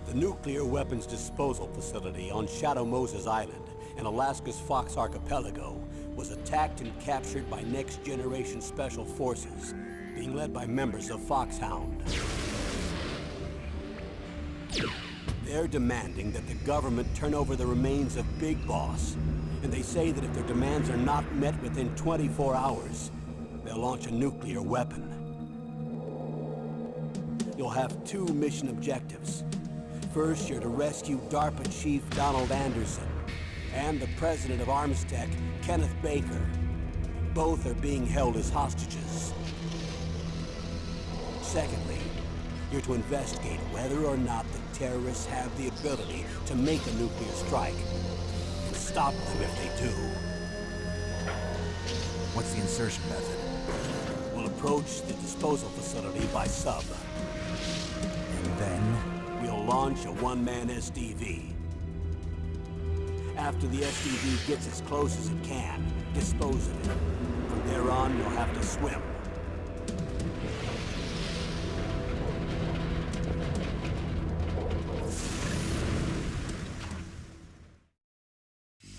The nuclear weapons disposal facility on Shadow Moses Island in Alaska's Fox Archipelago was attacked and captured by Next Generation Special Forces, being led by members of Foxhound. They're demanding that the government turn over the remains of Big Boss, and they say that if their demands are not met within 24 hours, they'll launch a nuclear weapon. You'll have two mission objectives. First, you're to rescue DARPA Chief Donald Anderson and the president of Armstech, Kenneth Baker. Both are being held as hostages. Secondly, you're to investigate whether or not the terrorists have the ability to make a nuclear strike, and stop them if they do. What's the insertion method? We'll approach the disposal facility by sub. And then? We'll launch a one-man SDV. After the SDV gets as close as it can, dispose of it. From there on, you'll have to swim.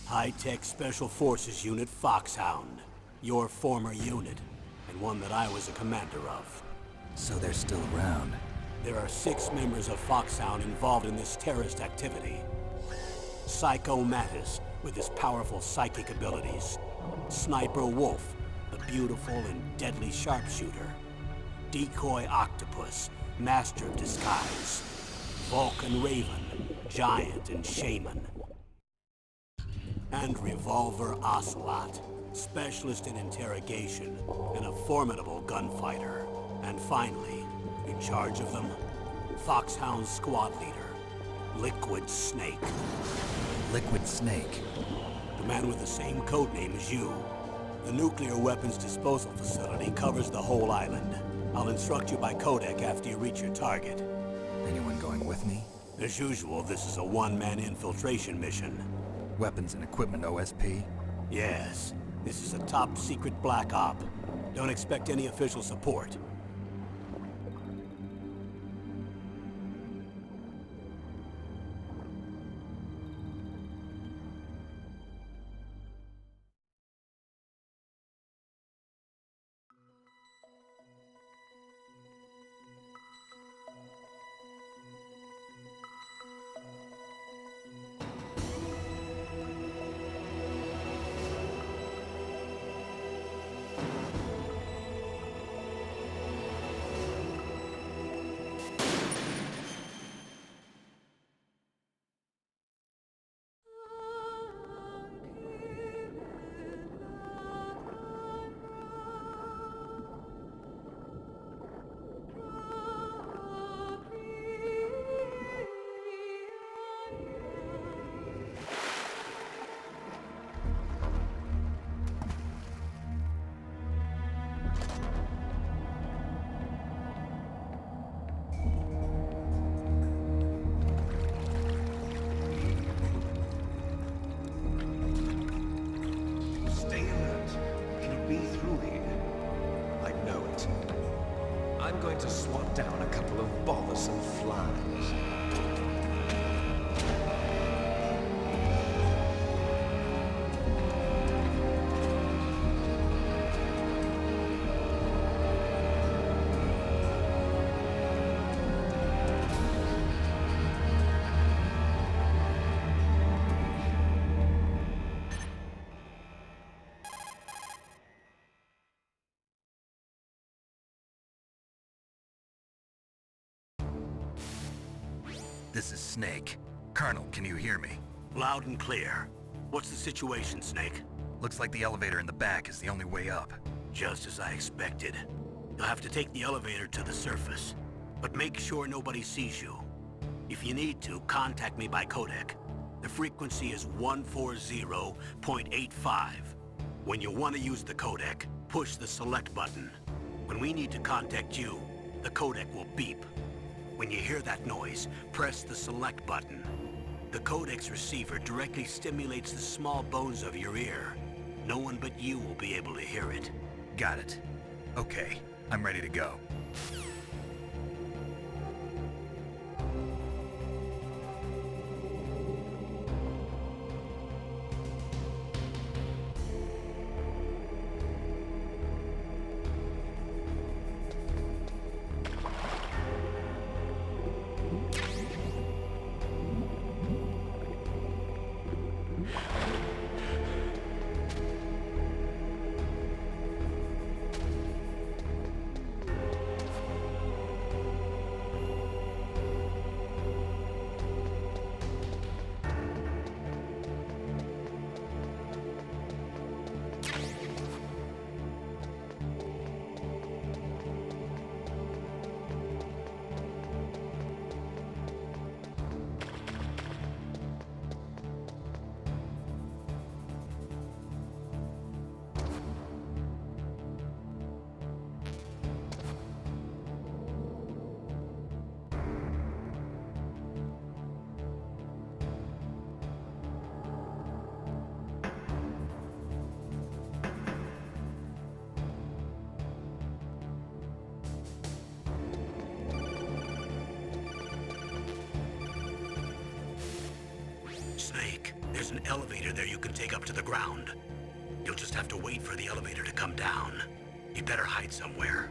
High-Tech Special Forces Unit Foxhound. Your former unit, and one that I was a commander of. So they're still around. There are 6 members of Foxhound involved in this terrorist activity. Psycho Mattis, with his powerful psychic abilities. Sniper Wolf, the beautiful and deadly sharpshooter. Decoy Octopus, master of disguise. Vulcan Raven, giant and shaman. And Revolver Ocelot, specialist in interrogation and a formidable gunfighter. And finally, in charge of them, Foxhound's squad leader, Liquid Snake. Liquid Snake? The man with the same codename as you. The nuclear weapons disposal facility covers the whole island. I'll instruct you by codec after you reach your target. Anyone going with me? As usual, this is a one-man infiltration mission. Weapons and equipment OSP? Yes. This is a top-secret black op. Don't expect any official support. I'm going to swat down a couple of bothersome flies. This is Snake. Colonel, can you hear me? Loud and clear. What's the situation, Snake? Looks like the elevator in the back is the only way up. Just as I expected. You'll have to take the elevator to the surface. But make sure nobody sees you. If you need to, contact me by codec. The frequency is 140.85. When you want to use the codec, push the select button. When we need to contact you, the codec will beep. When you hear that noise, press the select button. The codec's receiver directly stimulates the small bones of your ear. No one but you will be able to hear it. Got it. Okay, I'm ready to go. elevator there you can take up to the ground. You'll just have to wait for the elevator to come down. You'd better hide somewhere.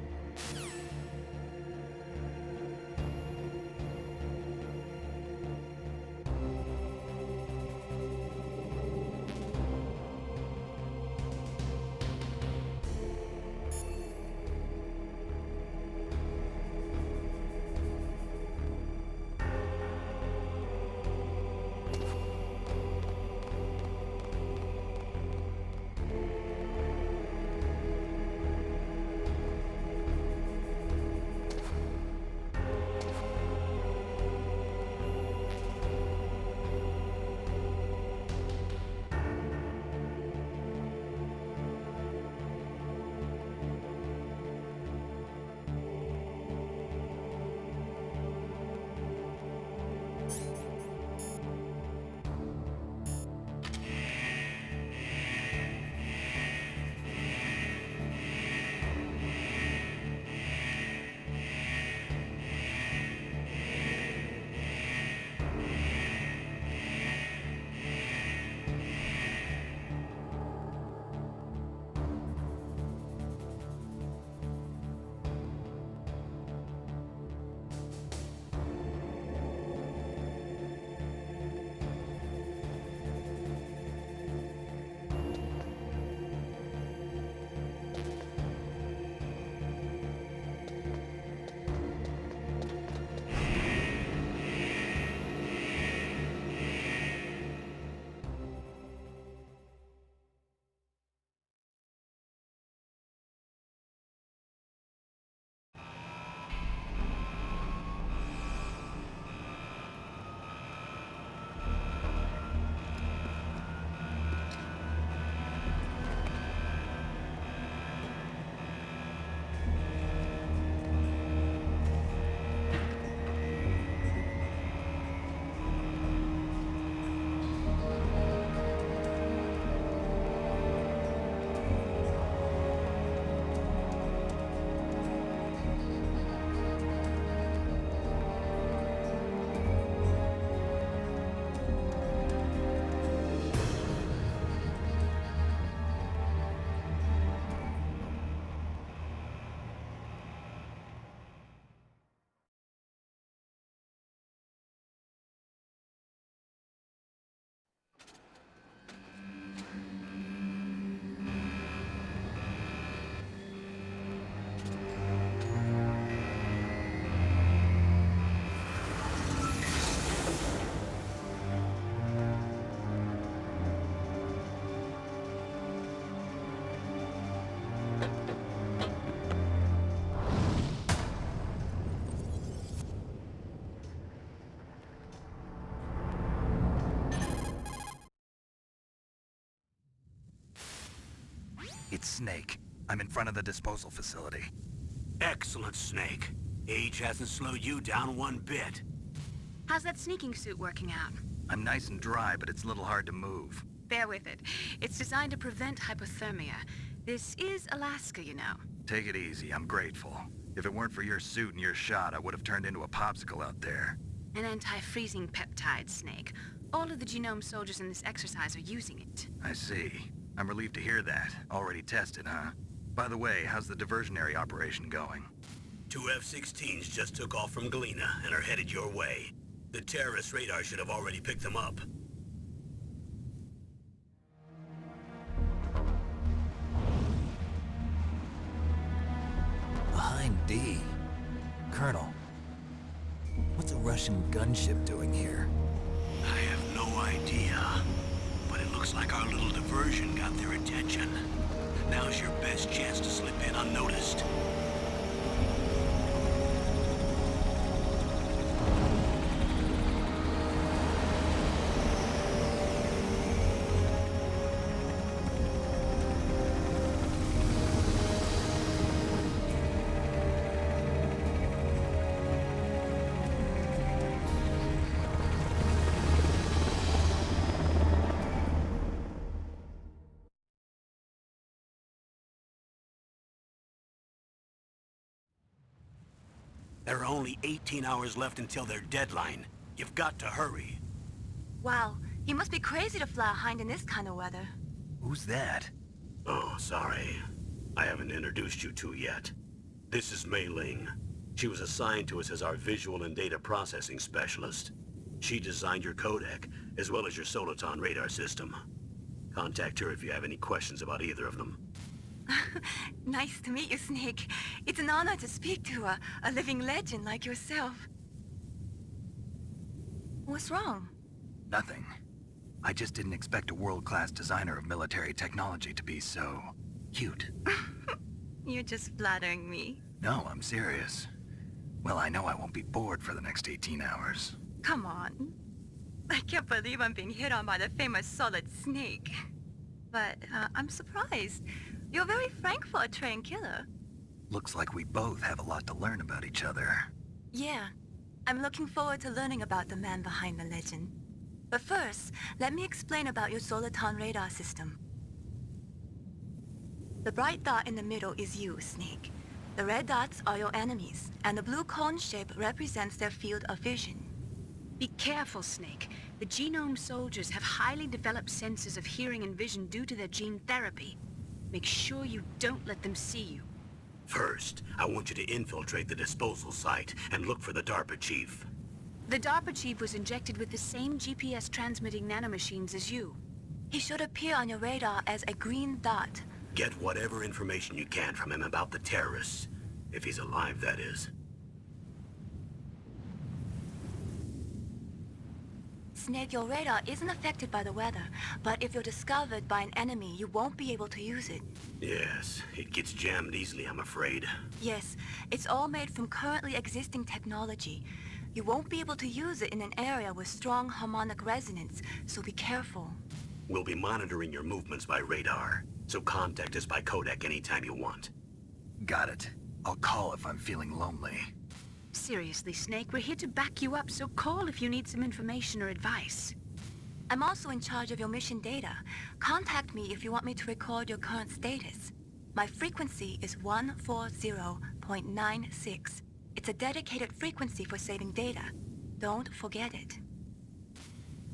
It's Snake. I'm in front of the disposal facility. Excellent, Snake. Age hasn't slowed you down one bit. How's that sneaking suit working out? I'm nice and dry, but it's a little hard to move. Bear with it. It's designed to prevent hypothermia. This is Alaska, you know. Take it easy, I'm grateful. If it weren't for your suit and your shot, I would have turned into a popsicle out there. An anti-freezing peptide, Snake. All of the genome soldiers in this exercise are using it. I see. I'm relieved to hear that. Already tested, huh? By the way, how's the diversionary operation going? 2 F-16s just took off from Galena and are headed your way. The terrorist radar should have already picked them up. Behind D. Colonel, what's a Russian gunship doing here? I have no idea. But it looks like our little diversion got their attention. Now's your best chance to slip in unnoticed. There are only 18 hours left until their deadline. You've got to hurry. Wow, He must be crazy to fly a hind in this kind of weather. Who's that? Oh, sorry. I haven't introduced you to yet. This is Mei Ling. She was assigned to us as our visual and data processing specialist. She designed your codec, as well as your Soliton radar system. Contact her if you have any questions about either of them. Nice to meet you, Snake. It's an honor to speak to a living legend like yourself. What's wrong? Nothing. I just didn't expect a world-class designer of military technology to be so... cute. You're just flattering me. No, I'm serious. Well, I know I won't be bored for the next 18 hours. Come on. I can't believe I'm being hit on by the famous Solid Snake. But I'm surprised. You're very frank for a trained killer. Looks like we both have a lot to learn about each other. Yeah. I'm looking forward to learning about the man behind the legend. But first, let me explain about your Soliton radar system. The bright dot in the middle is you, Snake. The red dots are your enemies, and the blue cone shape represents their field of vision. Be careful, Snake. The genome soldiers have highly developed senses of hearing and vision due to their gene therapy. Make sure you don't let them see you. First, I want you to infiltrate the disposal site and look for the DARPA chief. The DARPA chief was injected with the same GPS-transmitting nanomachines as you. He should appear on your radar as a green dot. Get whatever information you can from him about the terrorists. If he's alive, that is. Snake, your radar isn't affected by the weather, but if you're discovered by an enemy, you won't be able to use it. Yes, it gets jammed easily, I'm afraid. Yes, it's all made from currently existing technology. You won't be able to use it in an area with strong harmonic resonance, so be careful. We'll be monitoring your movements by radar, so contact us by codec anytime you want. Got it. I'll call if I'm feeling lonely. Seriously, Snake, we're here to back you up, so call if you need some information or advice. I'm also in charge of your mission data. Contact me if you want me to record your current status. My frequency is 140.96. It's a dedicated frequency for saving data. Don't forget it.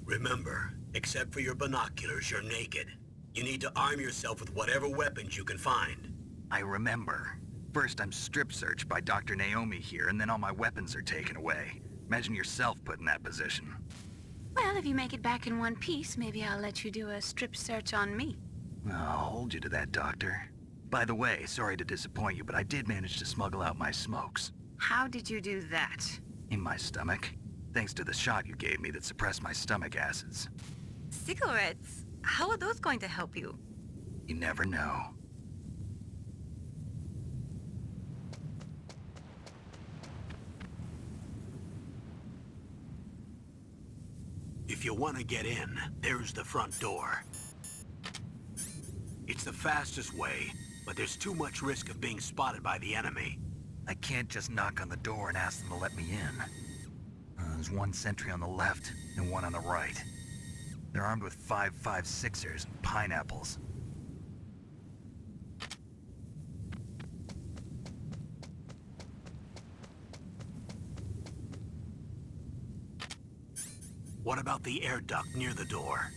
Remember, except for your binoculars, you're naked. You need to arm yourself with whatever weapons you can find. I remember. First, I'm strip-searched by Dr. Naomi here, and then all my weapons are taken away. Imagine yourself put in that position. Well, if you make it back in one piece, maybe I'll let you do a strip search on me. I'll hold you to that, Doctor. By the way, sorry to disappoint you, but I did manage to smuggle out my smokes. How did you do that? In my stomach. Thanks to the shot you gave me that suppressed my stomach acids. Cigarettes? How are those going to help you? You never know. If you want to get in, there's the front door. It's the fastest way, but there's too much risk of being spotted by the enemy. I can't just knock on the door and ask them to let me in. There's one sentry on the left and one on the right. They're armed with 5.56ers and pineapples. What about the air duct near the door?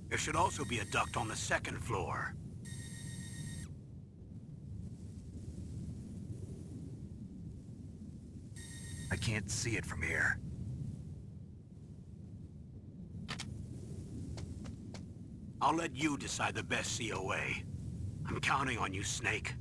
There should also be a duct on the second floor. I can't see it from here. I'll let you decide the best COA. I'm counting on you, Snake.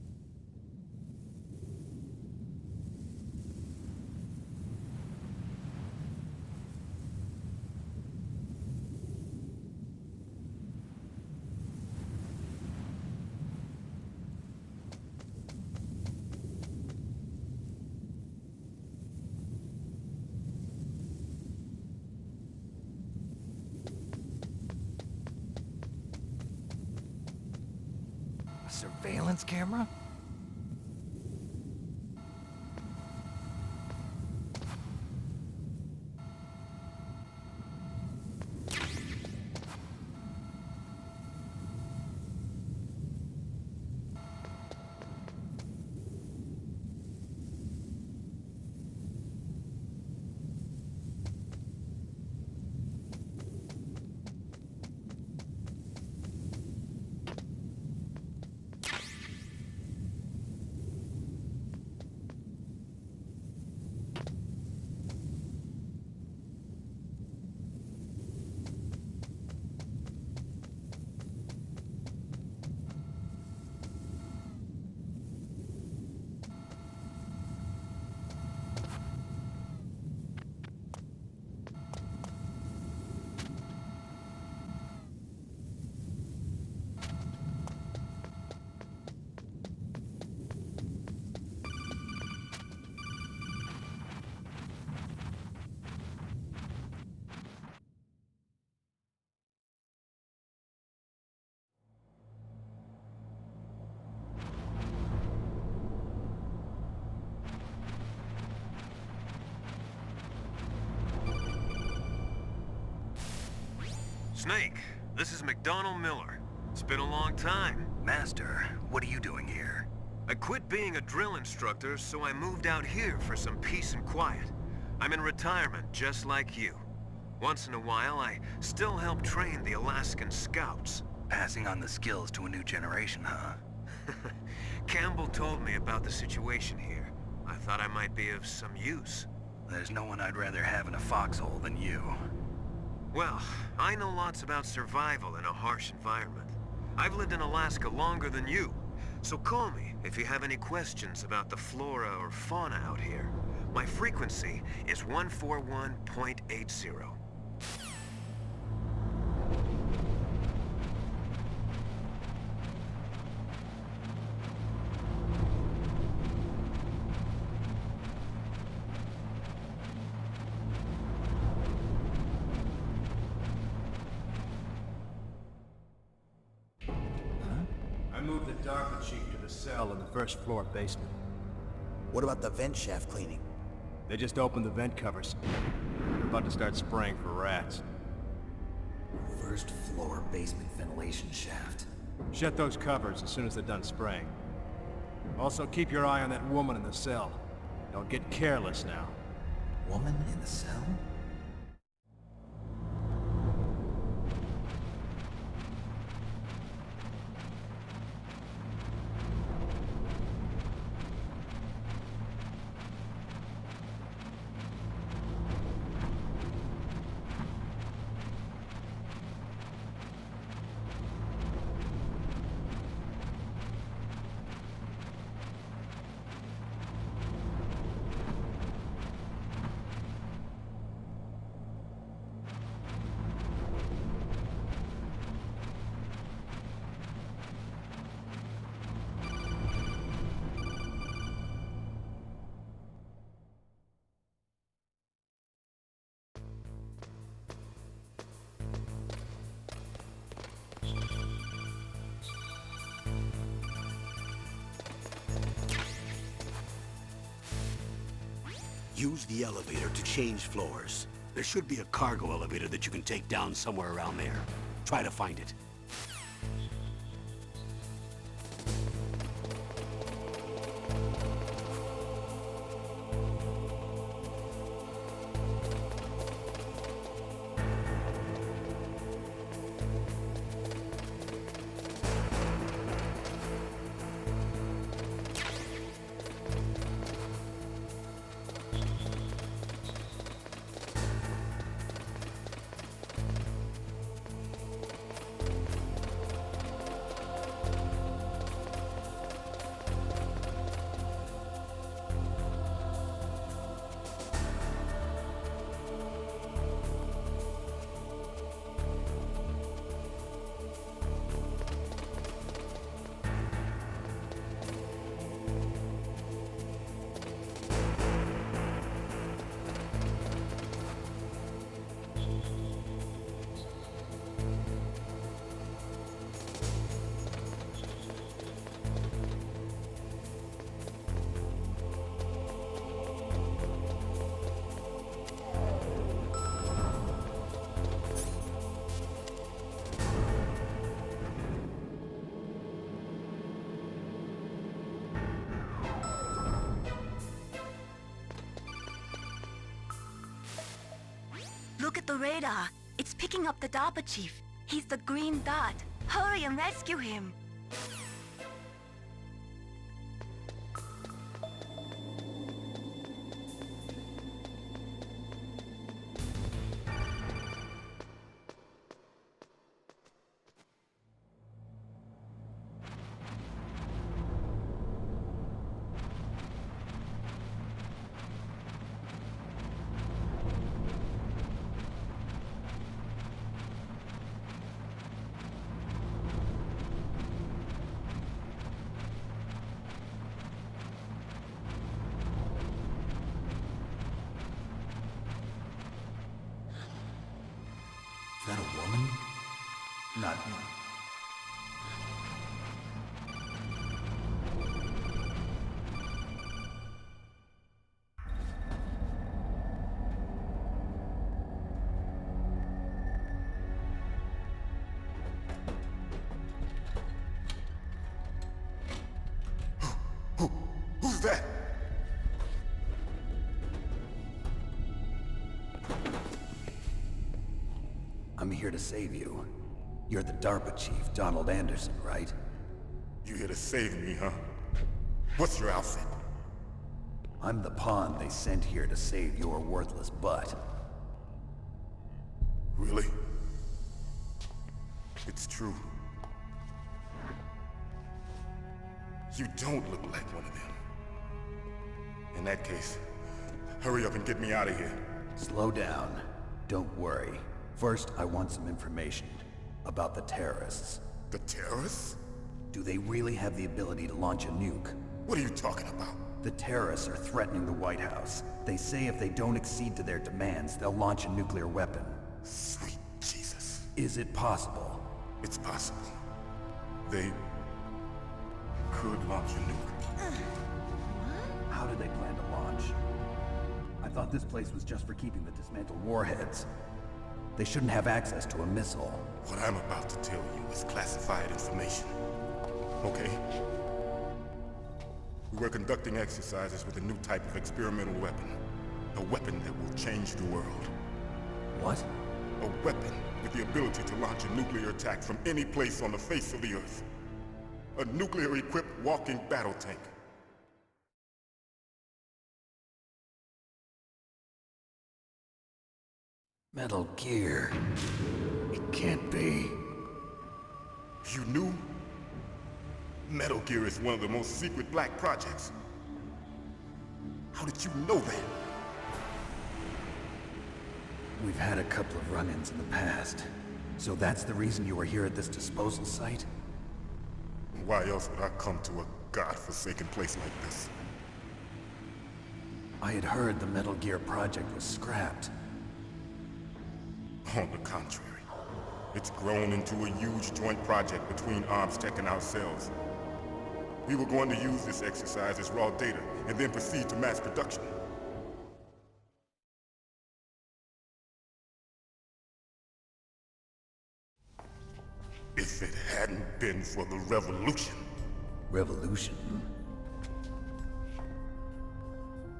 Surveillance camera? Snake, this is McDonald Miller. It's been a long time. Master, what are you doing here? I quit being a drill instructor, so I moved out here for some peace and quiet. I'm in retirement, just like you. Once in a while, I still help train the Alaskan Scouts. Passing on the skills to a new generation, huh? Campbell told me about the situation here. I thought I might be of some use. There's no one I'd rather have in a foxhole than you. Well, I know lots about survival in a harsh environment. I've lived in Alaska longer than you, so call me if you have any questions about the flora or fauna out here. My frequency is 141.80. I moved the DARPA chief to the cell in the first floor basement. What about the vent shaft cleaning? They just opened the vent covers. They're about to start spraying for rats. First floor basement ventilation shaft. Shut those covers as soon as they're done spraying. Also, keep your eye on that woman in the cell. Don't get careless now. Woman in the cell? Use the elevator to change floors. There should be a cargo elevator that you can take down somewhere around there. Try to find it. Look at the radar. It's picking up the DARPA chief. He's the green dot. Hurry and rescue him. Is that a woman? Not me. that? I'm here to save you. You're the DARPA chief, Donald Anderson, right? You here to save me, huh? What's your outfit? I'm the pawn they sent here to save your worthless butt. Really? It's true. You don't look like one of them. In that case, hurry up and get me out of here. Slow down. Don't worry. First, I want some information about the terrorists. The terrorists? Do they really have the ability to launch a nuke? What are you talking about? The terrorists are threatening the White House. They say if they don't accede to their demands, they'll launch a nuclear weapon. Sweet Jesus. Is it possible? It's possible. They could launch a nuke. How do they plan to launch? I thought this place was just for keeping the dismantled warheads. They shouldn't have access to a missile. What I'm about to tell you is classified information. Okay? We were conducting exercises with a new type of experimental weapon. A weapon that will change the world. What? A weapon with the ability to launch a nuclear attack from any place on the face of the Earth. A nuclear-equipped walking battle tank. Metal Gear. It can't be. You knew? Metal Gear is one of the most secret black projects. How did you know that? We've had a couple of run-ins in the past. So that's the reason you were here at this disposal site? Why else would I come to a godforsaken place like this? I had heard the Metal Gear project was scrapped. On the contrary, it's grown into a huge joint project between ArmsTech and ourselves. We were going to use this exercise as raw data, and then proceed to mass production. If it hadn't been for the revolution... Revolution?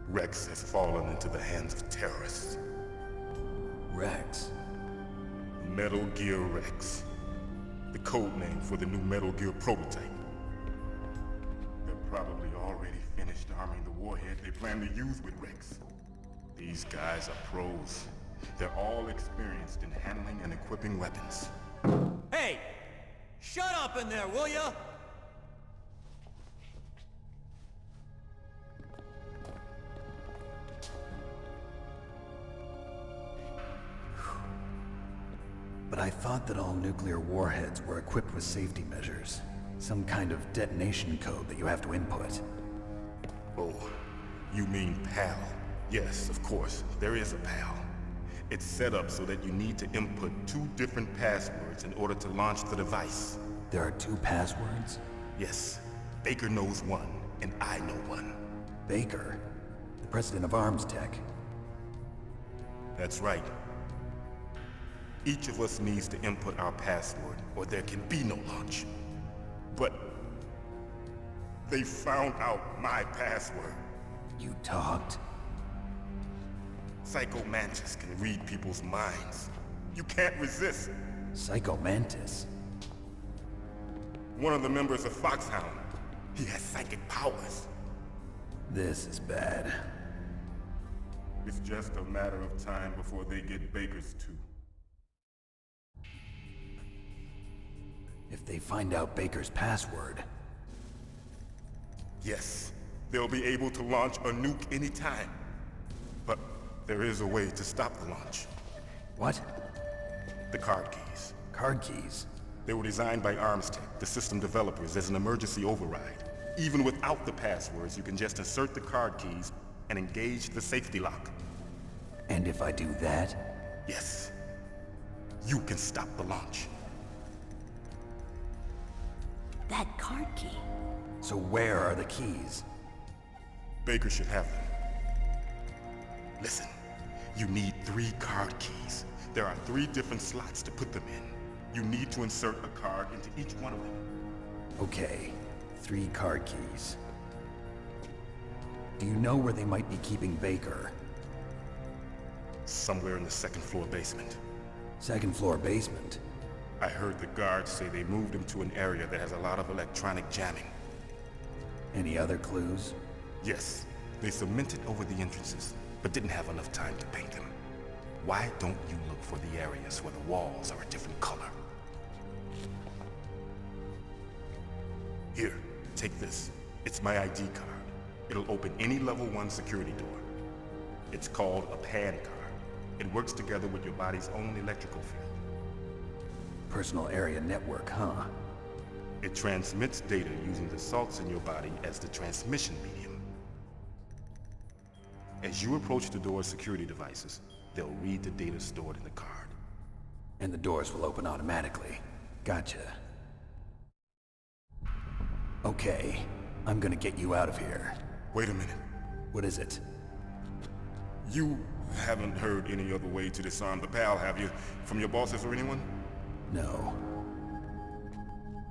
Rex has fallen into the hands of terrorists. Rex? Metal Gear Rex. The code name for the new Metal Gear prototype. They're probably already finished arming the warhead they plan to use with Rex. These guys are pros. They're all experienced in handling and equipping weapons. Hey! Shut up in there, will ya? But I thought that all nuclear warheads were equipped with safety measures. Some kind of detonation code that you have to input. Oh, you mean PAL? Yes, of course, there is a PAL. It's set up so that you need to input 2 different passwords in order to launch the device. There are 2 passwords? Yes. Baker knows one, and I know one. Baker? The president of ArmsTech? That's right. Each of us needs to input our password, or there can be no launch. But they found out my password. You talked? Psycho Mantis can read people's minds. You can't resist. Psycho Mantis? One of the members of Foxhound. He has psychic powers. This is bad. It's just a matter of time before they get Baker's too. If they find out Baker's password... Yes, they'll be able to launch a nuke anytime. But there is a way to stop the launch. What? The card keys. Card keys? They were designed by ArmsTech, the system developers, as an emergency override. Even without the passwords, you can just insert the card keys and engage the safety lock. And if I do that? Yes. You can stop the launch. That card key. So where are the keys? Baker should have them. Listen, you need 3 card keys. There are 3 different slots to put them in. You need to insert a card into each one of them. Okay, 3 card keys. Do you know where they might be keeping Baker? Somewhere in the second floor basement. Second floor basement? I heard the guards say they moved him to an area that has a lot of electronic jamming. Any other clues? Yes, they cemented over the entrances, but didn't have enough time to paint them. Why don't you look for the areas where the walls are a different color? Here, take this. It's my ID card. It'll open any level 1 security door. It's called a PAN card. It works together with your body's own electrical field. Personal area network, huh? It transmits data using the salts in your body as the transmission medium. As you approach the door's security devices, they'll read the data stored in the card. And the doors will open automatically. Gotcha. Okay, I'm gonna get you out of here. Wait a minute. What is it? You haven't heard any other way to disarm the PAL, have you? From your bosses or anyone? No.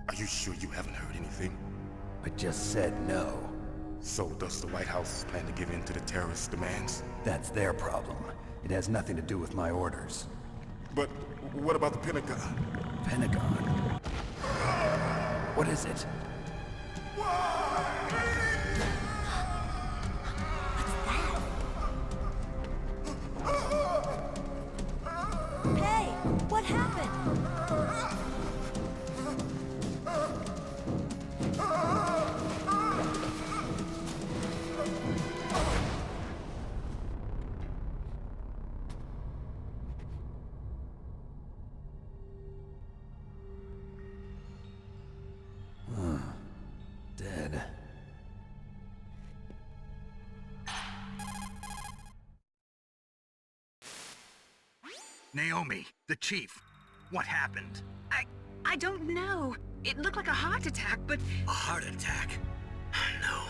Are you sure you haven't heard anything? I just said no. So does the White House plan to give in to the terrorists' demands? That's their problem. It has nothing to do with my orders. But what about the Pentagon? Pentagon? What is it? Hey, what happened? Dead. Naomi, the chief. What happened? I don't know. It looked like a heart attack, but... A heart attack? No.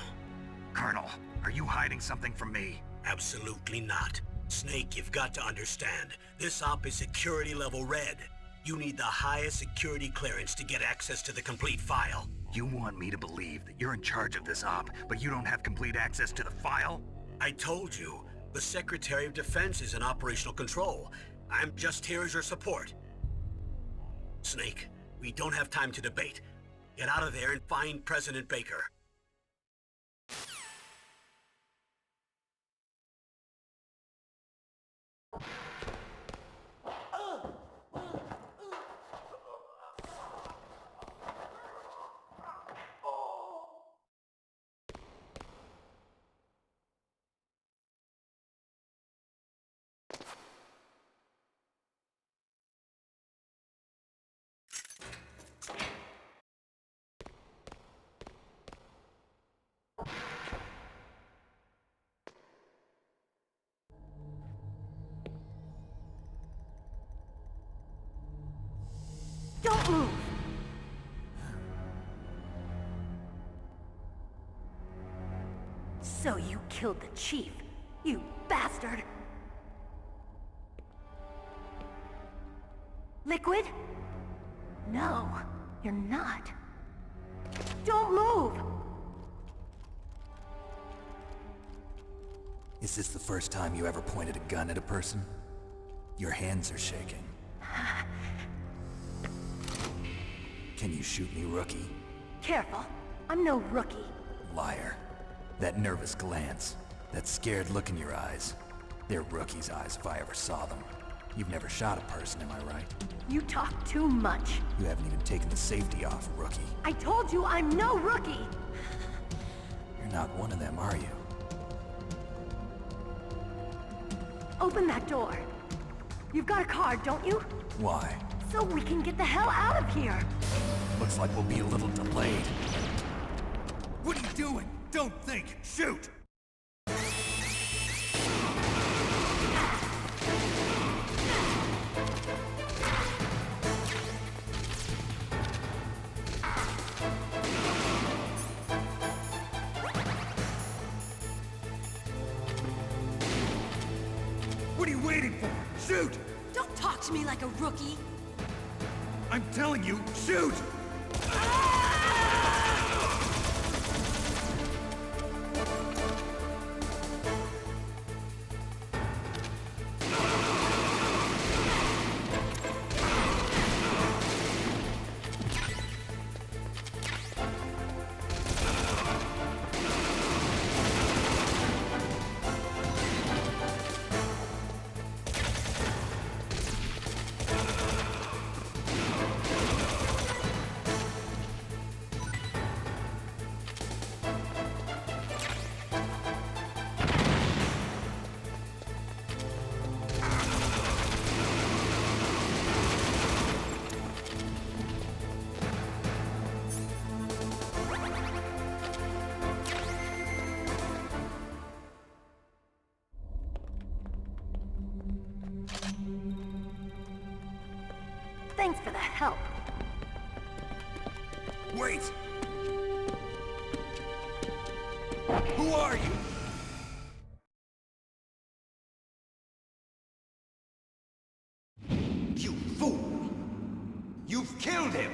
Colonel, are you hiding something from me? Absolutely not. Snake, you've got to understand. This op is security level red. You need the highest security clearance to get access to the complete file. You want me to believe that you're in charge of this op, but you don't have complete access to the file? I told you. The Secretary of Defense is in operational control. I'm just here as your support. Snake, we don't have time to debate. Get out of there and find President Baker. Don't move! So you killed the chief, you bastard! Liquid? No, you're not. Don't move! Is this the first time you ever pointed a gun at a person? Your hands are shaking. Can you shoot me, rookie? Careful, I'm no rookie. Liar. That nervous glance, that scared look in your eyes. They're rookie's eyes if I ever saw them. You've never shot a person, am I right? You talk too much. You haven't even taken the safety off, rookie. I told you I'm no rookie! You're not one of them, are you? Open that door. You've got a card, don't you? Why? So we can get the hell out of here! Looks like we'll be a little delayed. What are you doing? Don't think! Shoot! What are you waiting for? Shoot! Don't talk to me like a rookie! I'm telling you, shoot! Wait! Who are you? You fool! You've killed him!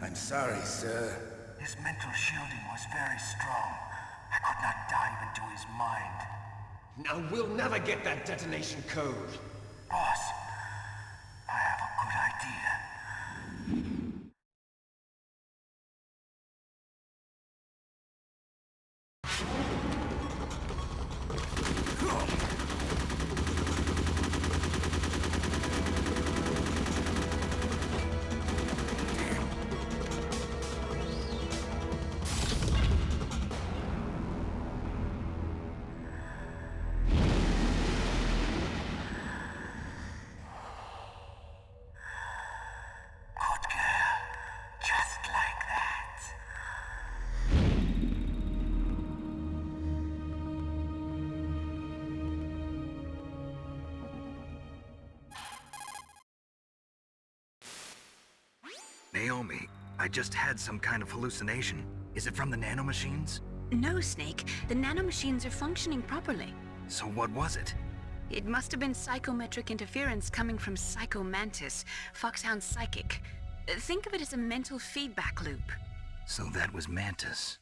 I'm sorry, sir. His mental shielding was very strong. I could not dive into his mind. Now we'll never get that detonation code. Boss, I have a good idea. Naomi, I just had some kind of hallucination. Is it from the nanomachines? No, Snake. The nanomachines are functioning properly. So what was it? It must have been psychometric interference coming from Psycho Mantis, Foxhound's psychic. Think of it as a mental feedback loop. So that was Mantis.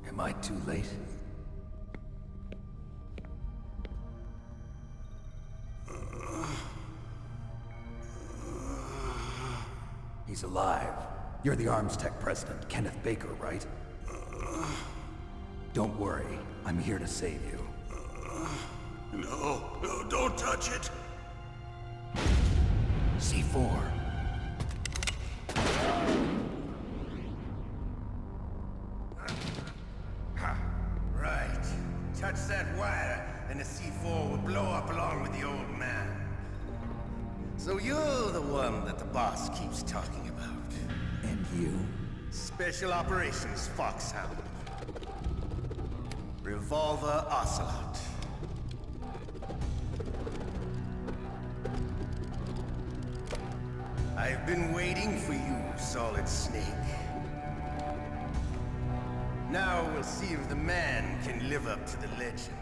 Am I too late? He's alive. You're the Arms Tech president, Kenneth Baker, right? Don't worry. I'm here to save you. No, don't touch it! C4. Right. Touch that wire, and the C4 will blow up along with the old man. So you're the one that the boss keeps talking about. And you? Special Operations Foxhound. Revolver Ocelot. I've been waiting for you, Solid Snake. Now we'll see if the man can live up to the legend.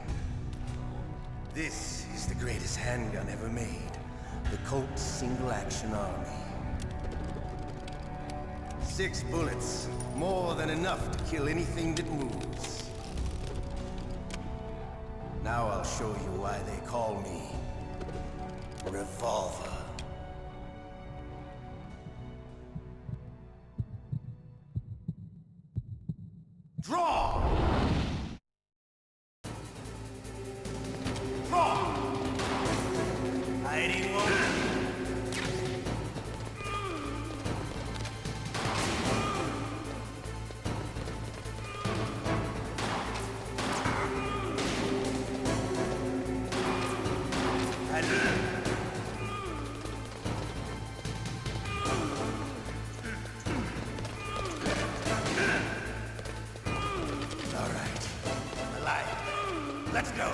This is the greatest handgun ever made. The Colt Single Action Army. 6 bullets, more than enough to kill anything that moves. Now I'll show you why they call me Revolver. Draw! Draw! Hiding one. Let's go.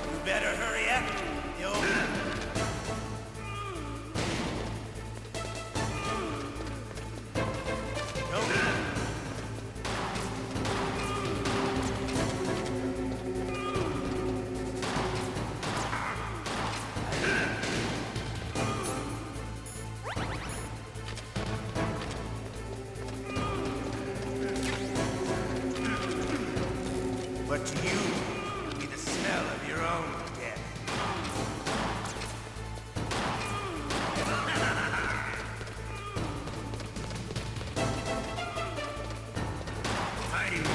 You better hurry up, yo. But to you, it'll be the smell of your own death. Hiding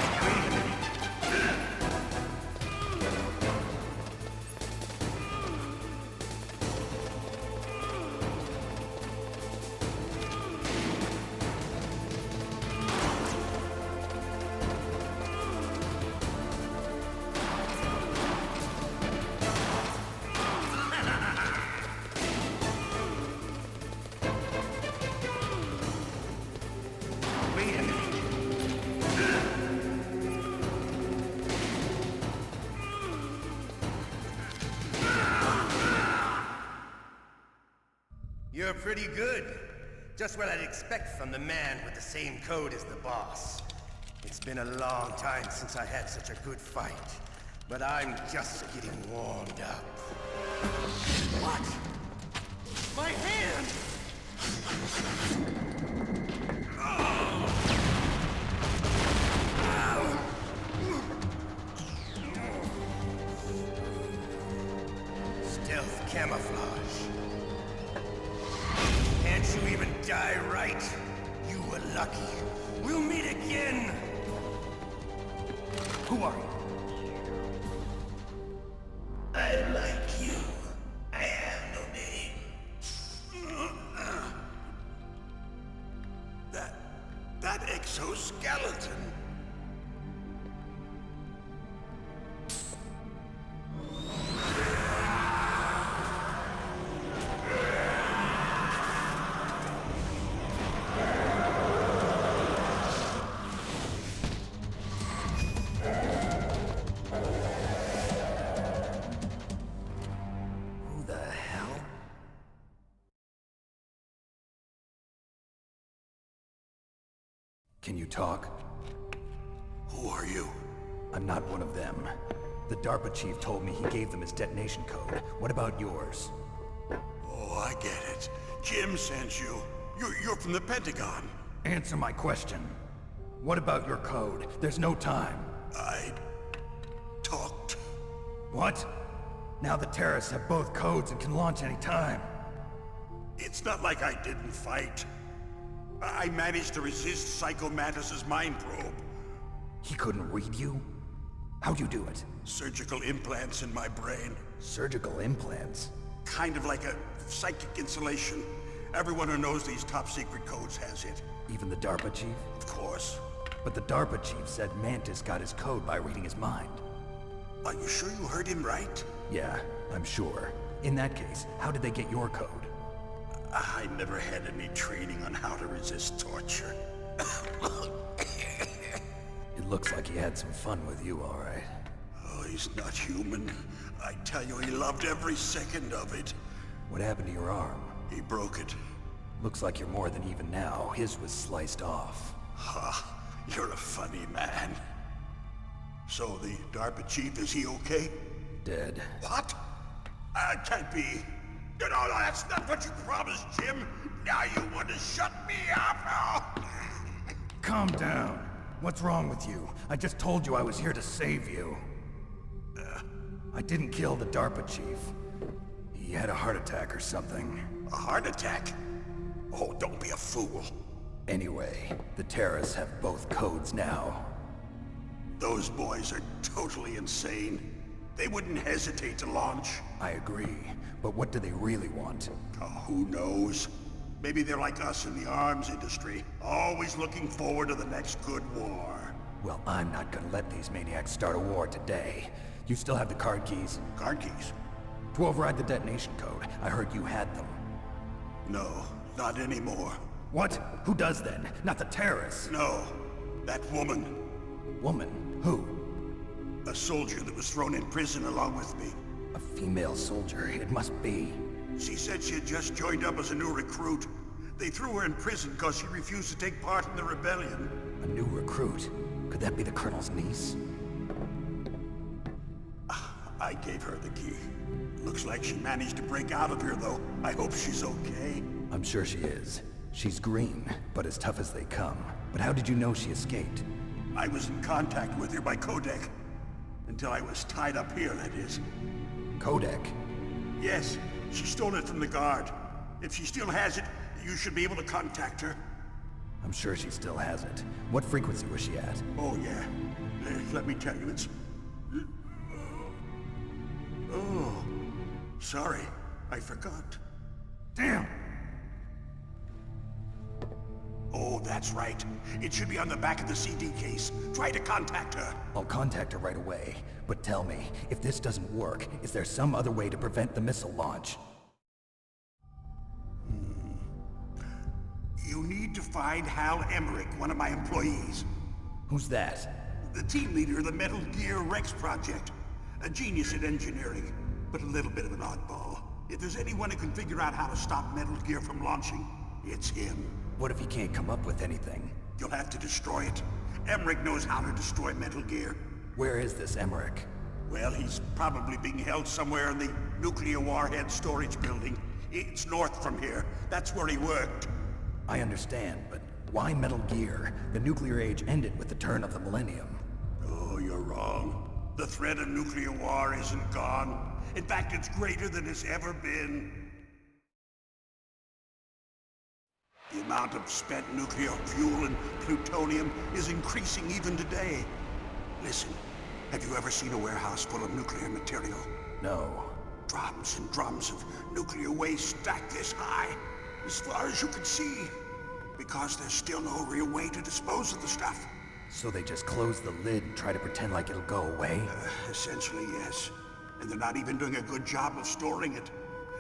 You're pretty good. Just what I'd expect from the man with the same code as the boss. It's been a long time since I had such a good fight, but I'm just getting warmed up. What? My hand! Stealth camouflage. Can't you even die right? You were lucky. We'll meet again! Who are you? I like you. I have no name. That exoskeleton? Can you talk? Who are you? I'm not one of them. The DARPA chief told me he gave them his detonation code. What about yours? Oh, I get it. Jim sent you. You're from the Pentagon. Answer my question. What about your code? There's no time. I talked. What? Now the terrorists have both codes and can launch any time. It's not like I didn't fight. I managed to resist Psycho Mantis's mind probe. He couldn't read you? How'd you do it? Surgical implants in my brain. Surgical implants? Kind of like a psychic insulation. Everyone who knows these top secret codes has it. Even the DARPA chief? Of course. But the DARPA chief said Mantis got his code by reading his mind. Are you sure you heard him right? Yeah, I'm sure. In that case, how did they get your code? I never had any training on how to resist torture. It looks like he had some fun with you, all right. Oh, he's not human. I tell you, he loved every second of it. What happened to your arm? He broke it. Looks like you're more than even now. His was sliced off. Ha, you're a funny man. So the DARPA chief, is he okay? Dead. What? Can't be. No, that's not what you promised, Jim. Now you want to shut me up? Calm down. What's wrong with you? I just told you I was here to save you. I didn't kill the DARPA chief. He had a heart attack or something. A heart attack? Oh, don't be a fool. Anyway, the terrorists have both codes now. Those boys are totally insane. They wouldn't hesitate to launch. I agree, but what do they really want? Oh, who knows? Maybe they're like us in the arms industry, always looking forward to the next good war. Well, I'm not gonna let these maniacs start a war today. You still have the card keys? Card keys? To override the detonation code. I heard you had them. No, not anymore. What? Who does then? Not the terrorists? No, that woman. Woman? Who? A soldier that was thrown in prison along with me. A female soldier, it must be. She said she had just joined up as a new recruit. They threw her in prison because she refused to take part in the rebellion. A new recruit? Could that be the Colonel's niece? I gave her the key. Looks like she managed to break out of here, though. I hope she's okay. I'm sure she is. She's green, but as tough as they come. But how did you know she escaped? I was in contact with her by codec. Until I was tied up here, that is. Codec? Yes, she stole it from the guard. If she still has it, you should be able to contact her. I'm sure she still has it. What frequency was she at? Oh, yeah. Let me tell you, it's... Oh, sorry. I forgot. Damn! Oh, that's right. It should be on the back of the CD case. Try to contact her. I'll contact her right away. But tell me, if this doesn't work, is there some other way to prevent the missile launch? You need to find Hal Emmerich, one of my employees. Who's that? The team leader of the Metal Gear Rex project. A genius at engineering, but a little bit of an oddball. If there's anyone who can figure out how to stop Metal Gear from launching, it's him. What if he can't come up with anything? You'll have to destroy it. Emmerich knows how to destroy Metal Gear. Where is this Emmerich? Well, he's probably being held somewhere in the nuclear warhead storage building. It's north from here. That's where he worked. I understand, but why Metal Gear? The nuclear age ended with the turn of the millennium. Oh, you're wrong. The threat of nuclear war isn't gone. In fact, it's greater than it's ever been. The amount of spent nuclear fuel and plutonium is increasing even today. Listen, have you ever seen a warehouse full of nuclear material? No. Drums and drums of nuclear waste stacked this high, as far as you can see. Because there's still no real way to dispose of the stuff. So they just close the lid and try to pretend like it'll go away? Essentially, yes. And they're not even doing a good job of storing it.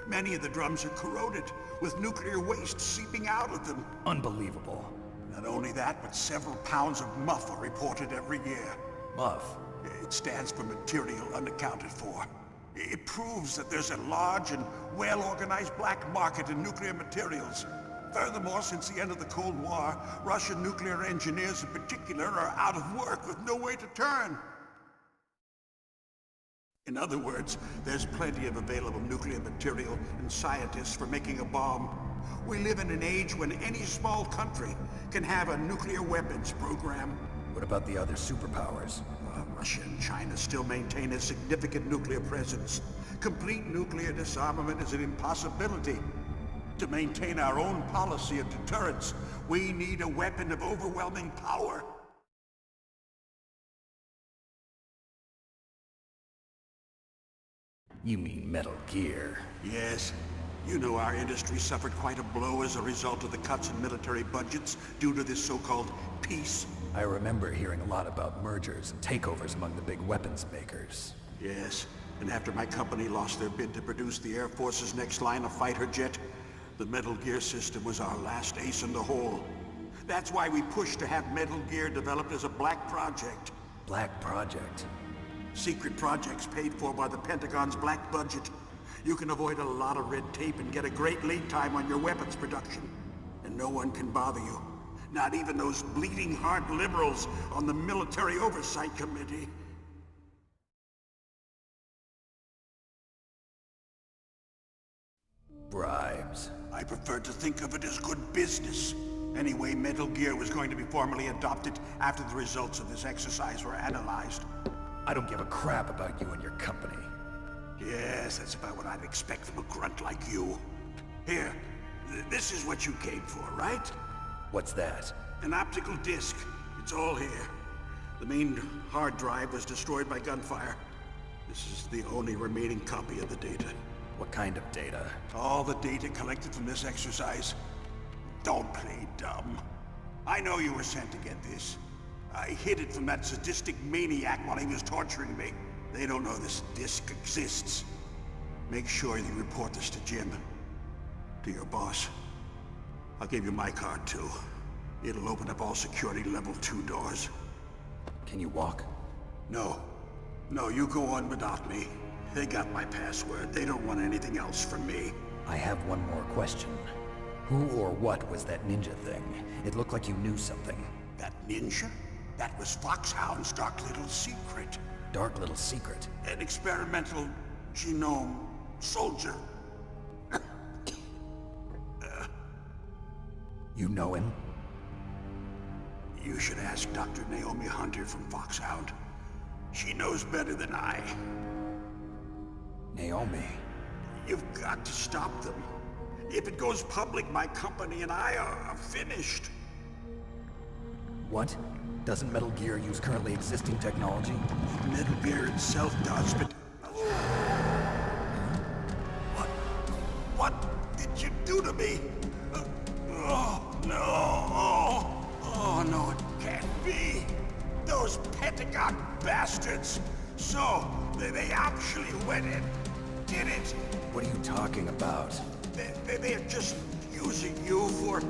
Many of the drums are corroded, with nuclear waste seeping out of them. Unbelievable. Not only that, but several pounds of MUF are reported every year. MUF? It stands for material unaccounted for. It proves that there's a large and well-organized black market in nuclear materials. Furthermore, since the end of the Cold War, Russian nuclear engineers in particular are out of work with no way to turn. In other words, there's plenty of available nuclear material and scientists for making a bomb. We live in an age when any small country can have a nuclear weapons program. What about the other superpowers? Russia and China still maintain a significant nuclear presence. Complete nuclear disarmament is an impossibility. To maintain our own policy of deterrence, we need a weapon of overwhelming power. You mean Metal Gear? Yes. You know our industry suffered quite a blow as a result of the cuts in military budgets due to this so-called peace. I remember hearing a lot about mergers and takeovers among the big weapons makers. Yes, and after my company lost their bid to produce the Air Force's next line of fighter jet, the Metal Gear system was our last ace in the hole. That's why we pushed to have Metal Gear developed as a black project. Black project? Secret projects paid for by the Pentagon's black budget. You can avoid a lot of red tape and get a great lead time on your weapons production. And no one can bother you. Not even those bleeding heart liberals on the Military Oversight Committee. Bribes. I prefer to think of it as good business. Anyway, Metal Gear was going to be formally adopted after the results of this exercise were analyzed. I don't give a crap about you and your company. Yes, that's about what I'd expect from a grunt like you. Here, this is what you came for, right? What's that? An optical disc. It's all here. The main hard drive was destroyed by gunfire. This is the only remaining copy of the data. What kind of data? All the data collected from this exercise. Don't play dumb. I know you were sent to get this. I hid it from that sadistic maniac while he was torturing me. They don't know this disc exists. Make sure you report this to Jim. To your boss. I'll give you my card too. It'll open up all security level 2 doors. Can you walk? No. No, you go on without me. They got my password. They don't want anything else from me. I have one more question. Who or what was that ninja thing? It looked like you knew something. That ninja? That was Foxhound's dark little secret. Dark little secret? An experimental genome soldier. You know him? You should ask Dr. Naomi Hunter from Foxhound. She knows better than I. Naomi? You've got to stop them. If it goes public, my company and I are finished. What? Doesn't Metal Gear use currently existing technology? Metal Gear itself does, but... What did you do to me? Oh, no. Oh, no, it can't be. Those Pentagon bastards. So, they actually went and did it. What are you talking about? They're just using you for...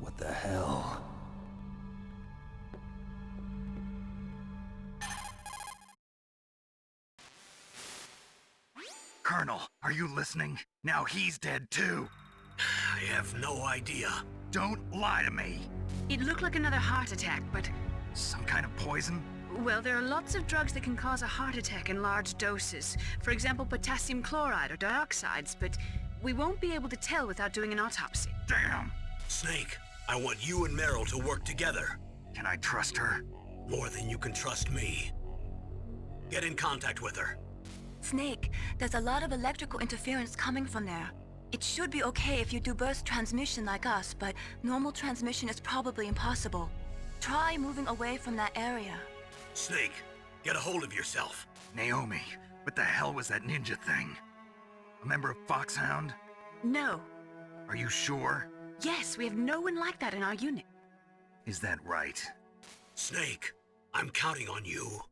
What the hell? Colonel, are you listening? Now he's dead too. I have no idea. Don't lie to me. It looked like another heart attack, but... Some kind of poison? Well, there are lots of drugs that can cause a heart attack in large doses. For example, potassium chloride or dioxides, but we won't be able to tell without doing an autopsy. Damn! Snake, I want you and Meryl to work together. Can I trust her? More than you can trust me. Get in contact with her. Snake, there's a lot of electrical interference coming from there. It should be okay if you do burst transmission like us, but normal transmission is probably impossible. Try moving away from that area. Snake, get a hold of yourself. Naomi, what the hell was that ninja thing? A member of Foxhound? No. Are you sure? Yes, we have no one like that in our unit. Is that right? Snake, I'm counting on you.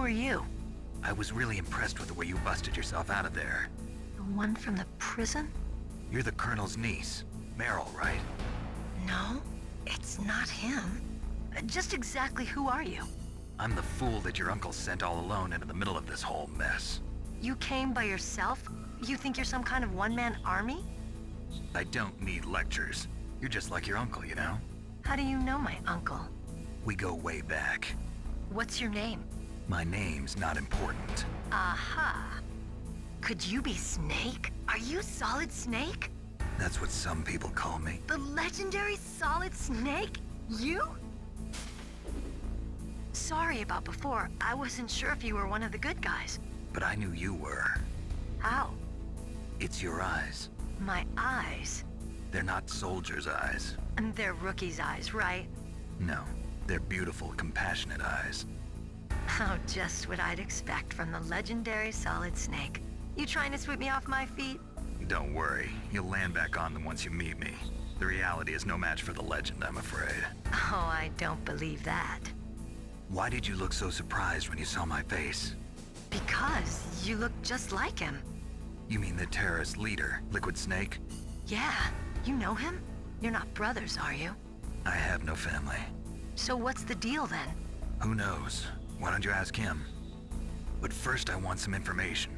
are you? I was really impressed with the way you busted yourself out of there. The one from the prison? You're the Colonel's niece, Meryl, right? No, it's not him. Just exactly who are you? I'm the fool that your uncle sent all alone into the middle of this whole mess. You came by yourself? You think you're some kind of one-man army? I don't need lectures. You're just like your uncle, you know? How do you know my uncle? We go way back. What's your name? My name's not important. Aha. Could you be Snake? Are you Solid Snake? That's what some people call me. The legendary Solid Snake? You? Sorry about before. I wasn't sure if you were one of the good guys. But I knew you were. How? It's your eyes. My eyes? They're not soldiers' eyes. And they're rookies' eyes, right? No, they're beautiful, compassionate eyes. Oh, just what I'd expect from the legendary Solid Snake. You trying to sweep me off my feet? Don't worry, you'll land back on them once you meet me. The reality is no match for the legend, I'm afraid. Oh, I don't believe that. Why did you look so surprised when you saw my face? Because you look just like him. You mean the terrorist leader, Liquid Snake? Yeah, you know him? You're not brothers, are you? I have no family. So what's the deal then? Who knows? Why don't you ask him? But first I want some information.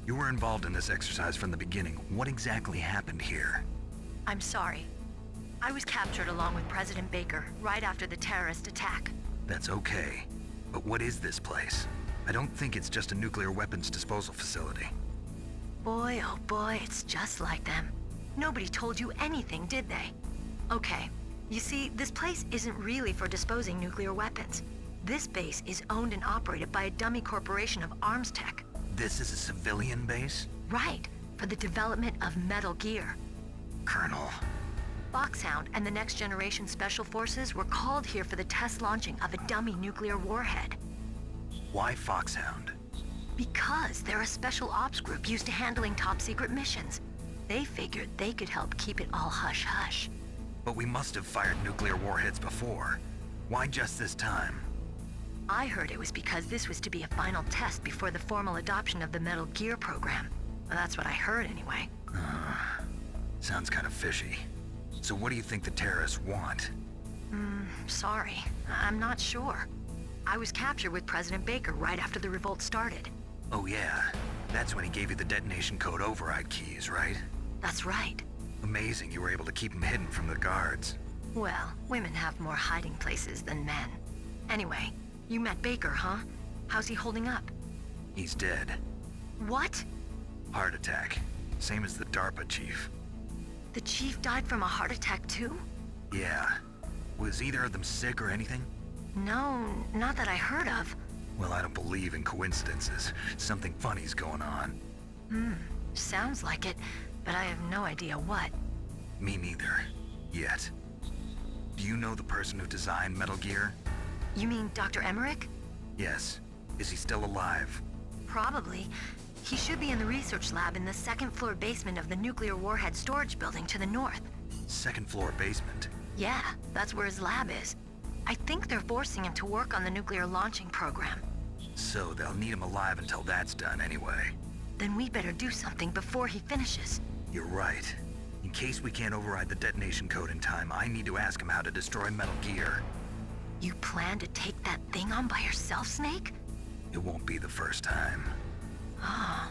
You were involved in this exercise from the beginning. What exactly happened here? I'm sorry. I was captured along with President Baker right after the terrorist attack. That's okay. But what is this place? I don't think it's just a nuclear weapons disposal facility. Boy, oh boy, it's just like them. Nobody told you anything, did they? Okay, you see, this place isn't really for disposing nuclear weapons. This base is owned and operated by a dummy corporation of arms tech. This is a civilian base? Right, for the development of Metal Gear. Colonel. Foxhound and the Next Generation Special Forces were called here for the test launching of a dummy nuclear warhead. Why Foxhound? Because they're a special ops group used to handling top-secret missions. They figured they could help keep it all hush-hush. But we must have fired nuclear warheads before. Why just this time? I heard it was because this was to be a final test before the formal adoption of the Metal Gear program. Well, that's what I heard anyway. Sounds kind of fishy. So what do you think the terrorists want? Sorry. I'm not sure. I was captured with President Baker right after the revolt started. Oh yeah, that's when he gave you the detonation code override keys, right? That's right. Amazing you were able to keep him hidden from the guards. Well, women have more hiding places than men. Anyway, you met Baker, huh? How's he holding up? He's dead. What? Heart attack. Same as the DARPA chief. The chief died from a heart attack too? Yeah. Was either of them sick or anything? No, not that I heard of. Well, I don't believe in coincidences. Something funny's going on. Sounds like it, but I have no idea what. Me neither. Yet. Do you know the person who designed Metal Gear? You mean Dr. Emmerich? Yes. Is he still alive? Probably. He should be in the research lab in the second-floor basement of the nuclear warhead storage building to the north. Second floor basement? Yeah, that's where his lab is. I think they're forcing him to work on the nuclear launching program. So they'll need him alive until that's done anyway. Then we better do something before he finishes. You're right. In case we can't override the detonation code in time, I need to ask him how to destroy Metal Gear. You plan to take that thing on by yourself, Snake? It won't be the first time. Ah.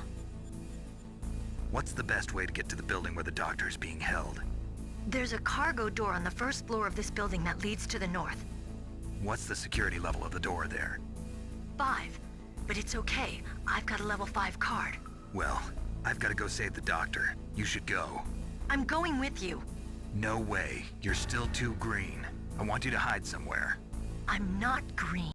What's the best way to get to the building where the doctor is being held? There's a cargo door on the first floor of this building that leads to the north. What's the security level of the door there? 5. But it's okay. I've got a level 5 card. Well, I've got to go save the doctor. You should go. I'm going with you. No way. You're still too green. I want you to hide somewhere. I'm not green.